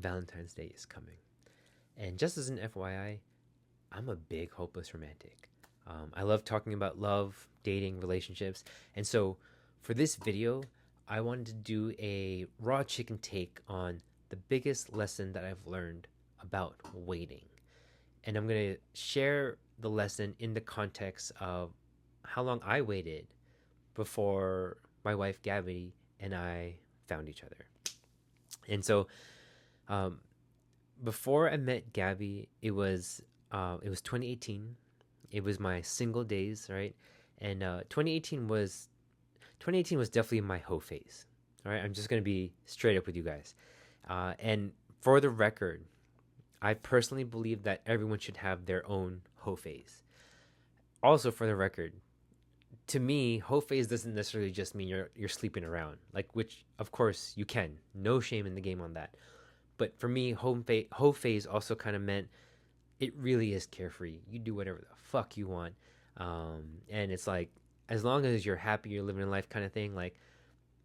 Valentine's Day is coming. And just as an FYI, I'm a big hopeless romantic. I love talking about love, dating, relationships. And so for this video, I wanted to do a raw chicken take on the biggest lesson that I've learned about waiting. And I'm going to share the lesson in the context of how long I waited before my wife Gabbie and I found each other. And so um, before I met Gabbie, it was 2018. It was my single days, right? And 2018 was definitely my hoe phase. All right, I'm just gonna be straight up with you guys. And for the record, I personally believe that everyone should have their own hoe phase. Also, for the record, to me, hoe phase doesn't necessarily just mean you're sleeping around. Like, which of course you can. No shame in the game on that. But for me, hoe phase also kind of meant it really is carefree. You do whatever the fuck you want, and it's like as long as you're happy, you're living a life kind of thing. Like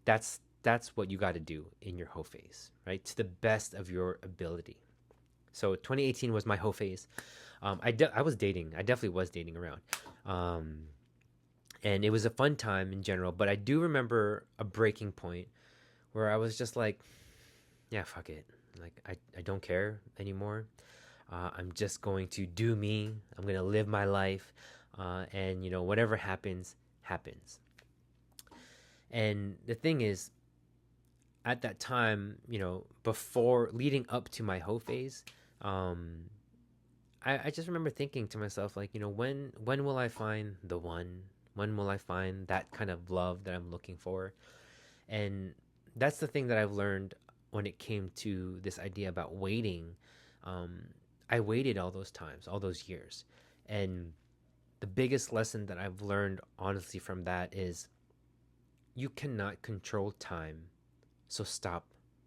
that's what you got to do in your hoe phase, right? To the best of your ability. So 2018 was my hoe phase. I was dating. I definitely was dating around, um, and it was a fun time in general. But I do remember a breaking point where I was just like, yeah, fuck it. Like I don't care anymore. I'm just going to do me. I'm going to live my life. And, whatever happens, happens. And the thing is, at that time, before leading up to my hoe phase, um, I just remember thinking to myself, like, when will I find the one? When will I find that kind of love that I'm looking for? And that's the thing that I've learned when it came to this idea about waiting. Um, I waited all those times, all those years. And the biggest lesson that I've learned, honestly, from that is you cannot control time. So stop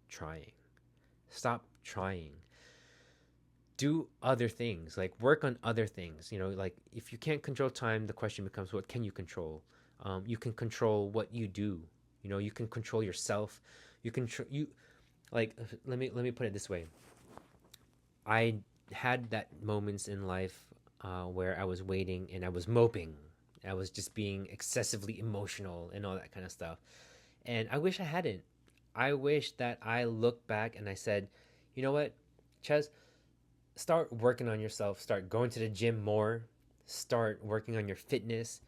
trying. Stop trying. Do other things, like work on other things. Like if you can't control time, the question becomes, what can you control? You can control what you do. You can control yourself. You can, like, let me put it this way. I had that moments in life where I was waiting and I was moping. I was just being excessively emotional and all that kind of stuff. And I wish I hadn't. I wish that I looked back and I said, you know what, Ches, start working on yourself. Start going to the gym more. Start working on your fitness.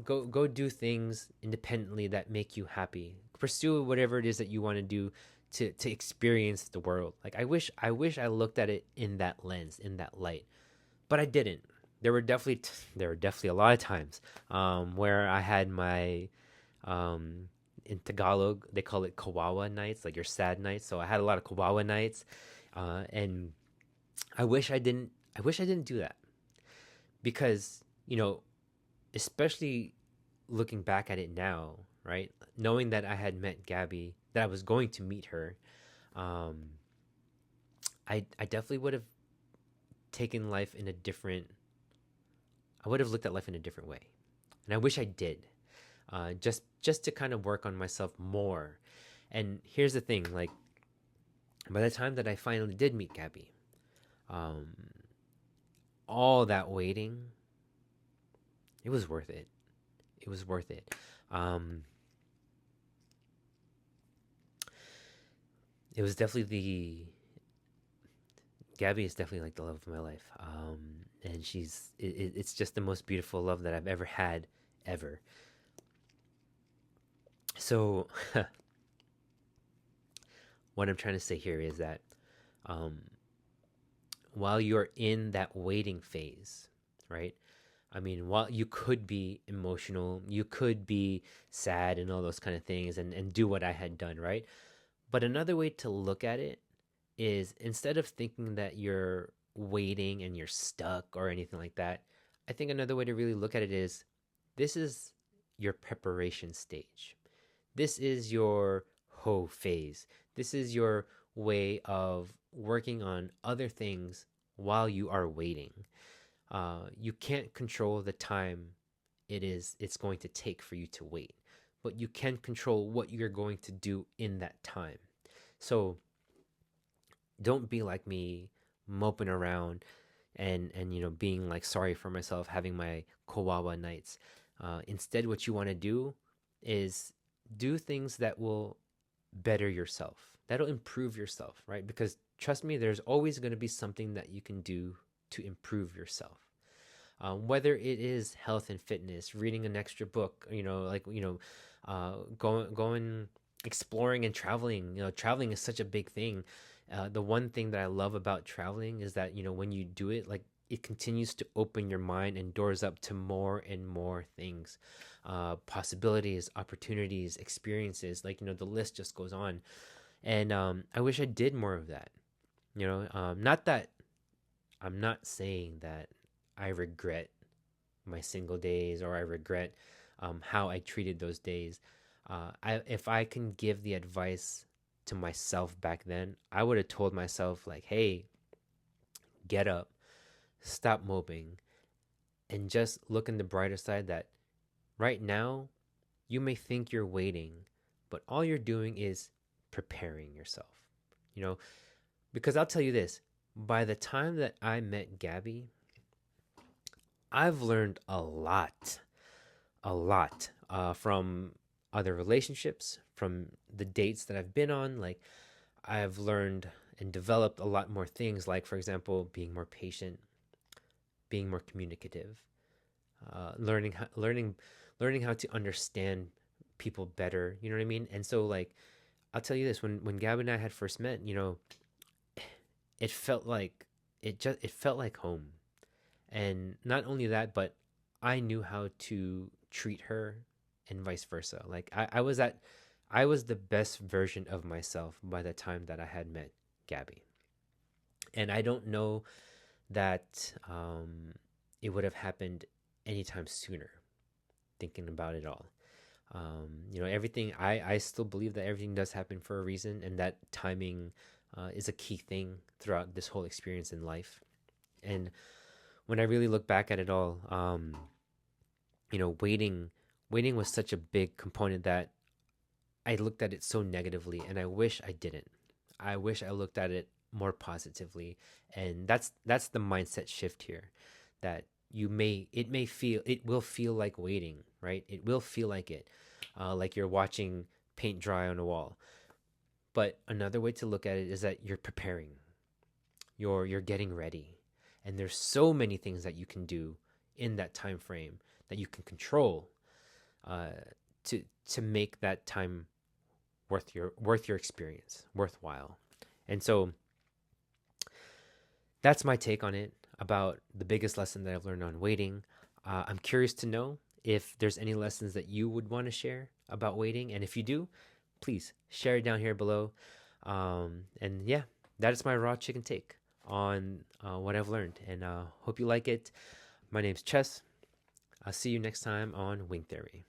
Go do things independently that make you happy. Pursue whatever it is that you want to do to experience the world. Like I wish I looked at it in that lens, in that light, but I didn't. There were definitely a lot of times where I had my in Tagalog they call it kawawa nights, like your sad nights. So I had a lot of kawawa nights, and I wish I didn't. I wish I didn't do that because especially looking back at it now, right? Knowing that I had met Gabbie, that I was going to meet her, um, I definitely would have taken life in a different. I would have looked at life in a different way, and I wish I did. Just to kind of work on myself more. And here's the thing, like by the time that I finally did meet Gabbie, um, all that waiting, it was worth it. It was worth it. Um, it was definitely the Gabbie is definitely like the love of my life. And it's just the most beautiful love that I've ever had, ever. So, what I'm trying to say here is that um, while you're in that waiting phase, right? I mean, while you could be emotional, you could be sad and all those kind of things and do what I had done, right? But another way to look at it is instead of thinking that you're waiting and you're stuck or anything like that, I think another way to really look at it is this is your preparation stage. This is your hoe phase. This is your way of working on other things while you are waiting. You can't control the time it's going to take for you to wait, but you can control what you're going to do in that time. So Don't be like me, moping around and being like sorry for myself, having my kawawa nights. Instead, what you want to do is do things that will better yourself, that'll improve yourself, right? Because trust me, there's always going to be something that you can do to improve yourself. Whether it is health and fitness, reading an extra book, going exploring and traveling. Traveling is such a big thing. The one thing that I love about traveling is that when you do it, like, it continues to open your mind and doors up to more and more things, possibilities, opportunities, experiences. Like, the list just goes on. And I wish I did more of that. Not that I'm not saying that I regret my single days, or I regret how I treated those days. If I can give the advice to myself back then, I would have told myself, like, hey, get up, stop moping, and just look in the brighter side that right now you may think you're waiting, but all you're doing is preparing yourself. You know, because I'll tell you this, by the time that I met Gabbie, I've learned a lot from other relationships, from the dates that I've been on. Like, I've learned and developed a lot more things, like, for example, being more patient, being more communicative, learning how to understand people better. You know what I mean? And so, like, I'll tell you this: when Gab and I had first met, it felt like it felt like home. And not only that, but I knew how to treat her, and vice versa. Like, I was the best version of myself by the time that I had met Gabbie. And I don't know that it would have happened anytime sooner, thinking about it all. Everything, I still believe that everything does happen for a reason, and that timing is a key thing throughout this whole experience in life. And when I really look back at it all, waiting was such a big component that I looked at it so negatively, and I wish I didn't. I wish I looked at it more positively, and that's the mindset shift here. That it will feel like waiting, right? It will feel like you're watching paint dry on a wall. But another way to look at it is that you're preparing, you're getting ready, and there's so many things that you can do in that time frame that you can control, to make that time worth your experience, worthwhile. And so that's my take on it, about the biggest lesson that I've learned on waiting. I'm curious to know if there's any lessons that you would want to share about waiting, and if you do, please share it down here below. And yeah, that is my raw chicken take on what I've learned, and hope you like it. My name's Chess. I'll see you next time on Wing Theory.